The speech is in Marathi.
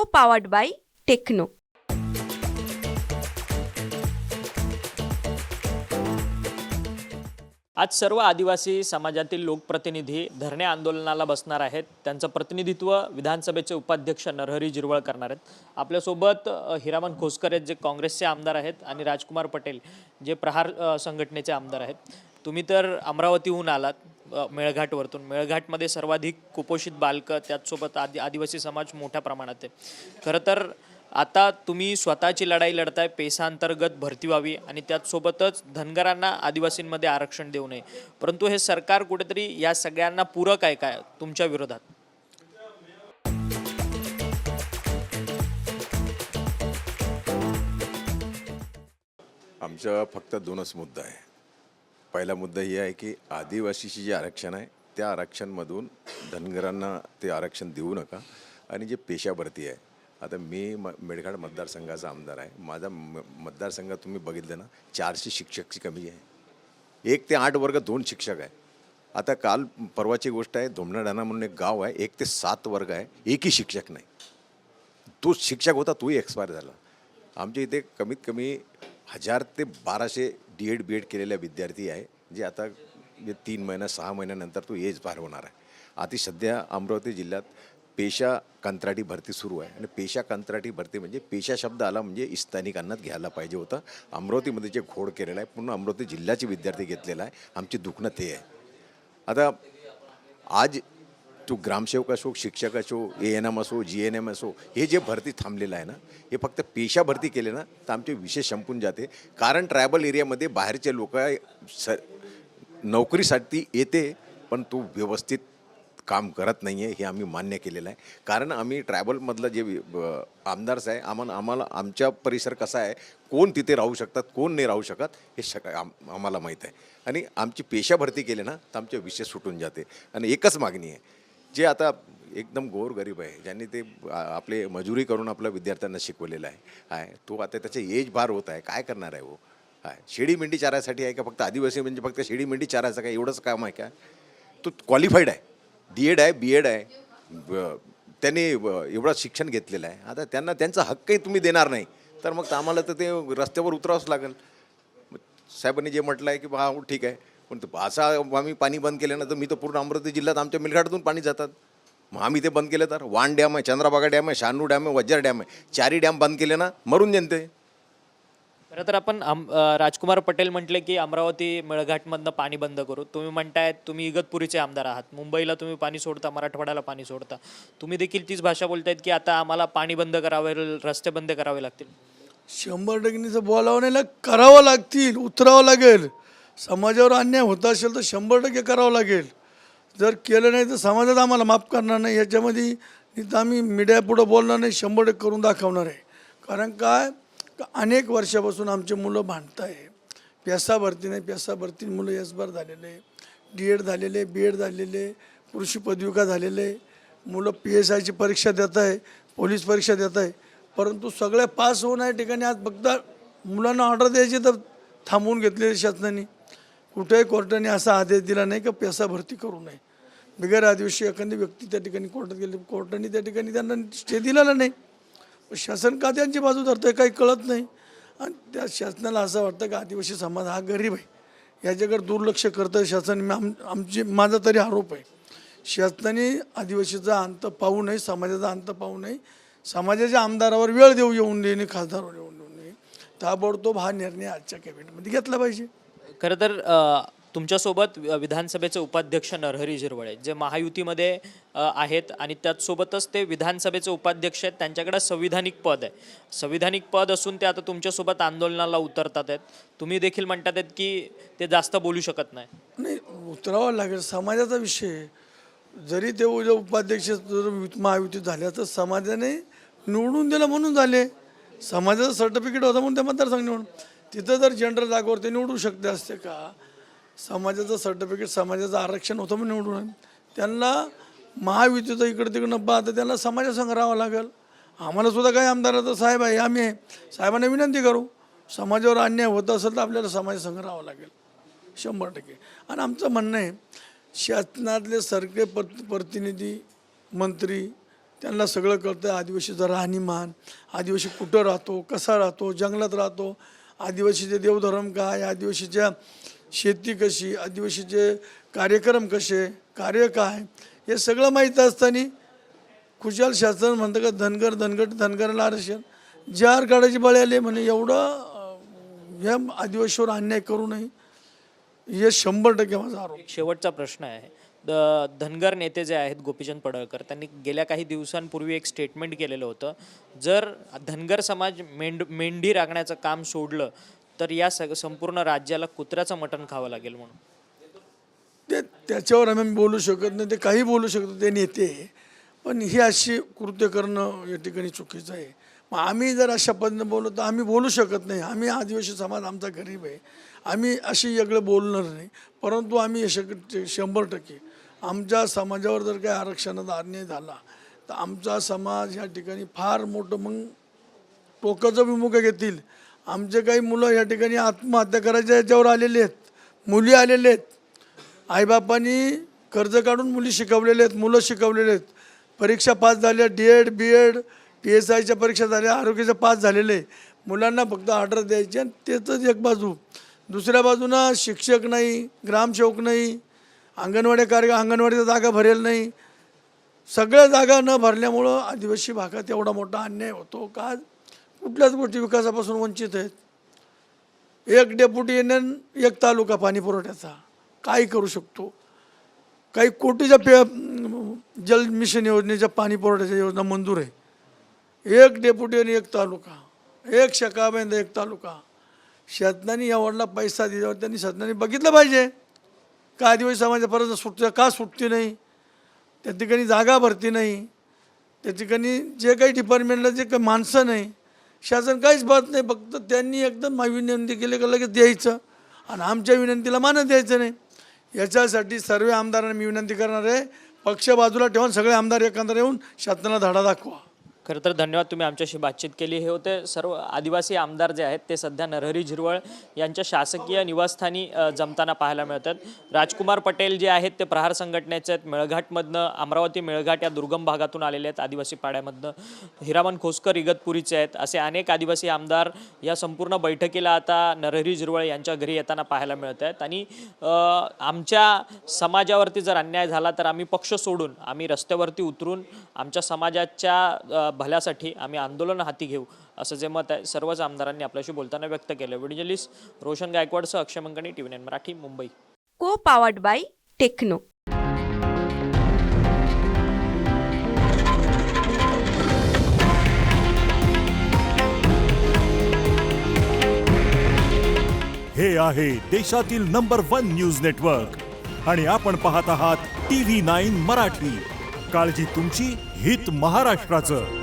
co-powered by Techno. आज सर्व आदिवासी समाजातील लोकप्रतिनिधी धरणे आंदोलनाला बसणार आहेत. त्यांचं प्रतिनिधित्व विधानसभेचे उपाध्यक्ष नरहरी झिरवळ करणार आहेत. आपल्यासोबत हिरामन खोसकर आहेत जे काँग्रेसचे आमदार आहेत आणि राजकुमार पटेल जे प्रहार संघटनेचे आमदार आहेत. तुम्ही तर अमरावतीहून आलात मेळघाटवरतून. मेळघाटमध्ये सर्वाधिक कुपोषित बालकं त्याचसोबत आदिवासी समाज मोठ्या प्रमाणात आहे. खरं तर आता तुम्ही स्वतःची लढाई लढताय पेसाअंतर्गत भरती व्हावी आणि त्याचसोबतच धनगरांना आदिवासींमध्ये आरक्षण देऊ नये. परंतु हे सरकार कुठेतरी या सगळ्यांना पूरक आहे काय तुमच्या विरोधात? आमचा फक्त दोनच मुद्दा आहे. पहिला मुद्दा ही आहे की आदिवासीची जे आरक्षण आहे त्या आरक्षणमधून धनगरांना ते आरक्षण देऊ नका. आणि जे पेशा भरती आहे, आता मी मेळघाट मतदारसंघाचा आमदार आहे. माझा मतदारसंघात तुम्ही बघितलं ना 400 शिक्षकची कमी आहे. 1 ते 8 वर्ग 2 शिक्षक आहे. आता काल परवाची गोष्ट आहे, धोमणाडाणा म्हणून एक गाव आहे, 1 ते 7 वर्ग आहे, एकही शिक्षक नाही. तो शिक्षक होता तोही एक्सपायर झाला. आमच्या इथे कमीत कमी 1000 ते 1200 D.Ed. B.Ed. केलेल्या विद्यार्थी आहे जे आता 3 महिना 6 महिन्यानंतर तो एज पार होणार आहे. आता सध्या अमरावती जिल्ह्यात पेशा कंत्राटी भरती सुरू आहे. आणि पेशा कंत्राटी भरती म्हणजे पेशा शब्द आला म्हणजे स्थानिकांनाच घ्यायला पाहिजे होता. अमरावतीमध्ये जे घोड केलेला आहे पूर्ण अमरावती जिल्ह्याचे विद्यार्थी घेतलेला आहे. आमची दुखणं ते आहे. आता आज तो ग्रामसेवक असो, शिक्षक असो, ANM असो, GNM असो, हे जे भरती थांबलेलं आहे ना, हे फक्त पेशा भरती केले ना तर आमचे विषय संपून जाते. कारण ट्रायबल एरियामध्ये बाहेरचे लोक नोकरीसाठी येते पण तो व्यवस्थित काम करत नाही आहे, हे आम्ही मान्य केलेलं आहे. कारण आम्ही ट्रायबलमधलं जे आमदार्स आहे आम्हाला आमच्या परिसर कसा आहे, कोण तिथे राहू शकतात कोण नाही राहू शकत हे आम्हाला माहीत आहे. आणि आमची पेशा भरती केले ना तर आमचे विषय सुटून जाते. आणि एकच मागणी आहे, जे आता एकदम गोरगरीब आहे ज्यांनी ते आपले मजुरी करून आपल्या विद्यार्थ्यांना शिकवलेलं आहे तो आता त्याचे एज बार होत आहे, काय करणार आहे? शेळी मेंढी चारायसाठी आहे का? फक्त आदिवासी म्हणजे फक्त शेळी मेंढी चारायचं काय एवढंच काम आहे का? तो क्वालिफाईड आहे, D.Ed. आहे, B.Ed. आहे, त्यांनी एवढं शिक्षण घेतलेलं आहे. आता त्यांना त्यांचा हक्कही तुम्ही देणार नाही तर मग आम्हाला तर ते रस्त्यावर उतरावंच लागेल. साहेबांनी जे म्हटलं आहे की हा ठीक आहे, पण असं आम्ही पाणी बंद केलं ना तर मी तर पूर्ण अमरावती जिल्ह्यात आमच्या मेळघाटातून पाणी जातात. मग आम्ही ते बंद केलं तर वाण डॅम आहे, चंद्रभागा डॅम आहे, शहानू डॅम आहे, वज्जर डॅम आहे, 4ही डॅम बंद केले ना मरून जनते. खरं तर आपण राजकुमार पटेल म्हटले की अमरावती मेळघाटमधनं पाणी बंद करू. तुम्ही म्हणताय तुम्ही इगतपुरीचे आमदार आहात, मुंबईला तुम्ही पाणी सोडता, मराठवाड्याला पाणी सोडता. तुम्ही देखील तीच भाषा बोलतायत की आता आम्हाला पाणी बंद करावे, रस्ते बंद करावे लागतील. 100% बोलावं नाही, करावं लागतील, उतरावं लागेल. समाजावर अन्याय होत असेल तर 100% करावं लागेल. जर केलं नाही तर समाजात आम्हाला माफ करणार नाही. याच्यामध्ये आम्ही मीडियापुढं बोलणार नाही, 100% करून दाखवणार आहे. कारण काय अनेक वर्षापासून आमचे मुलं भांडत आहे. पेसा भरती नाही, पेसा भरती मुलं एसबार झालेले, D.Ed. झालेले, B.Ed. झालेले, कृषी पदविका झालेले मुलं PSIची परीक्षा देत आहे, पोलीस परीक्षा देत आहे. परंतु सगळे पास होऊन या ठिकाणी आज फक्त मुलांना ऑर्डर द्यायची तर थांबवून घेतलेले शासनाने. कुठेही कोर्टाने असा आदेश दिला नाही की पेसा भरती करू नये. बिगर आदिवासी एखादी व्यक्ती त्या ठिकाणी कोर्टात गेली, कोर्टाने त्या ठिकाणी त्यांना स्टे दिलेला नाही. शासन का त्यांची बाजू धरतं आहे काही कळत नाही. आणि त्या शासनाला असं वाटतं की आदिवासी समाज हा गरीब आहे, याच्याकडे दुर्लक्ष करतं शासन. माझा तरी आरोप आहे, शासनाने आदिवासीचा अंत पाहू नये, समाजाचा अंत पाहू नये. समाजाच्या आमदारावर वेळ येऊन नये, खासदारावर येऊन नये. ताबडतोब हा निर्णय आजच्या कॅबिनेटमध्ये घेतला पाहिजे. खरं तर तुमच्यासोबत विधानसभेचे उपाध्यक्ष नरहरी झिरवळ आहेत जे महायुतीमध्ये आहेत आणि त्याचसोबतच ते विधानसभेचे उपाध्यक्ष आहेत. त्यांच्याकडे संविधानिक पद आहे. संविधानिक पद असून ते आता तुमच्यासोबत आंदोलनाला उतरतात आहेत. तुम्ही देखील म्हणतात आहेत की ते जास्त बोलू शकत नाही. उतरावं लागेल, समाजाचा विषय. जरी ते उपाध्यक्ष महायुतीत झाले तर समाजाने निवडून दिलं म्हणून झाले. समाजाचं सर्टिफिकेट होतं म्हणून त्या मतदारसंघ निवडून. तिथं जर जनरल जागेवर ते निवडू शकते असते का? समाजाचं सर्टिफिकेट, समाजाचं आरक्षण होतं म्हणून निवडून. त्यांना महायुतीचं इकडं तिकडं पाहता त्यांना समाजासंघ राहावं लागेल. आम्हाला सुद्धा काही आमदाराचं साहेब आहे, आम्ही आहे, साहेबांना विनंती करू. समाजावर अन्याय होत असेल तर आपल्याला समाजासंघ राहावं लागेल 100%. आणि आमचं म्हणणं आहे शासनातले सरकारी प्रतिनिधी, मंत्री त्यांना सगळं कळतं. आदिवासीचं राहणीमान, आदिवासी कुठं राहतो, कसा राहतो, जंगलात राहतो, आदिवासीचे देवधर्म काय, आदिवासीच्या शेती कशी, आदिवासीचे कार्यक्रम कसे, कार्य काय, हे सगळं माहीत असताना खुशाल शासन म्हणतं का धनगराला आरक्षण. जार काढायची बळी आले म्हणे. एवढं या आदिवासीवर अन्याय करू नये, हे 100% माझा आरोप. एक शेवटचा प्रश्न आहे. धनगर नेते जे आहेत गोपीचंद पडळकर, त्यांनी गेल्या काही दिवसांपूर्वी एक स्टेटमेंट केलेलं होतं, जर धनगर समाज मेंढी राखण्याचं काम सोडलं तर या संपूर्ण राज्याला कुत्र्याचं मटण खावं लागेल म्हणून. त्याच्यावर आम्ही बोलू शकत नाही. ते काही बोलू शकतो ते नेते, पण ही अशी कृत्य करणं या ठिकाणी चुकीचं आहे. मग आम्ही जर अशा पद्धतीने बोललो तर आम्ही बोलू शकत नाही. आम्ही आदिवासी समाज आमचा गरीब आहे, आम्ही अशी वेगळं बोलणार नाही. परंतु आम्ही 100% आमच्या समाजावर जर काही आरक्षणाचा अन्याय झाला तर आमचा समाज या ठिकाणी फार मोठं मग टोकाचं विमुख घेतील. आमचे काही मुलं या ठिकाणी आत्महत्या करायच्या याच्यावर आलेले आहेत, मुली आलेले आहेत. आईबापांनी कर्ज काढून मुली शिकवलेले आहेत, मुलं शिकवलेले आहेत, परीक्षा पास झाल्या, DED BED PSIच्या परीक्षा झाल्या, आरोग्याच्या पास झालेले. मुलांना फक्त ऑर्डर द्यायची आणि त्याचंच एक बाजू. दुसऱ्या बाजूनं शिक्षक नाही, ग्रामसेवक नाही, अंगणवाडीच्या जागा भरेल नाही. सगळ्या जागा न भरल्यामुळं आदिवासी भागात एवढा मोठा अन्याय होतो का कुठल्याच गोष्टी विकासापासून वंचित आहेत. एक डेप्युटी युनियन, एक तालुका पाणी पुरवठ्याचा काय करू शकतो. काही कोटीच्या जल मिशन योजनेच्या पाणी पुरवठ्याच्या योजना मंजूर आहे. एक डेप्युटी आणि एक तालुका, एक शकाबंद एक तालुका. शासनाने एवढला पैसा दिल्यावर त्यांनी शासनाने बघितलं पाहिजे का आदिवासी समाजाच्या परत का सुटती नाही, त्या ठिकाणी जागा भरती नाही, त्या ठिकाणी जे काही डिपार्टमेंटला जे काही माणसं नाही, शासन काहीच पाहत नाही. फक्त त्यांनी एकदम विनंती केली का लगेच द्यायचं आणि आमच्या विनंतीला मान द्यायचं नाही. याच्यासाठी सर्व आमदारांना मी विनंती करणार आहे, पक्ष बाजूला ठेवून सगळे आमदार एकंदर येऊन शासनाला धडा दाखवा. खरं तर धन्यवाद, तुम्ही आमच्याशी बातचीत केली. हे होते सर्व आदिवासी आमदार जे आहेत ते सध्या नरहरी झिरवळ यांच्या शासकीय निवासस्थानी जमताना पाहायला मिळतात. राजकुमार पटेल जे आहेत ते प्रहार संघटनेचे आहेत, मेळघाटमधनं, अमरावती मेळघाट या दुर्गम भागातून आलेले आहेत आदिवासी पाड्यामधनं. हिरामन खोसकर इगतपुरीचे आहेत. असे अनेक आदिवासी आमदार या संपूर्ण बैठकीला आता नरहरी झिरवळ यांच्या घरी येताना पाहायला मिळत आहेत. आणि आमच्या समाजावरती जर अन्याय झाला तर आम्ही पक्ष सोडून आम्ही रस्त्यावरती उतरून आमच्या समाजाच्या भल्यासाठी आम्ही आंदोलन हाती घेऊ, असं जे मत आहे सर्वच आमदारांनी आपल्याशी बोलताना व्यक्त केलं. व्हिडिओ जर्नलिस्ट रोशन गायकवाडसह अक्षय मंगणी, TV9 मराठी, मुंबई. को पावर्ड बाय टेक्नो. हे आहे देशातील नंबर 1 न्यूज नेटवर्क आणि आपण पाहत आहात TV9 मराठी. काळजी तुमची, हित महाराष्ट्राचं.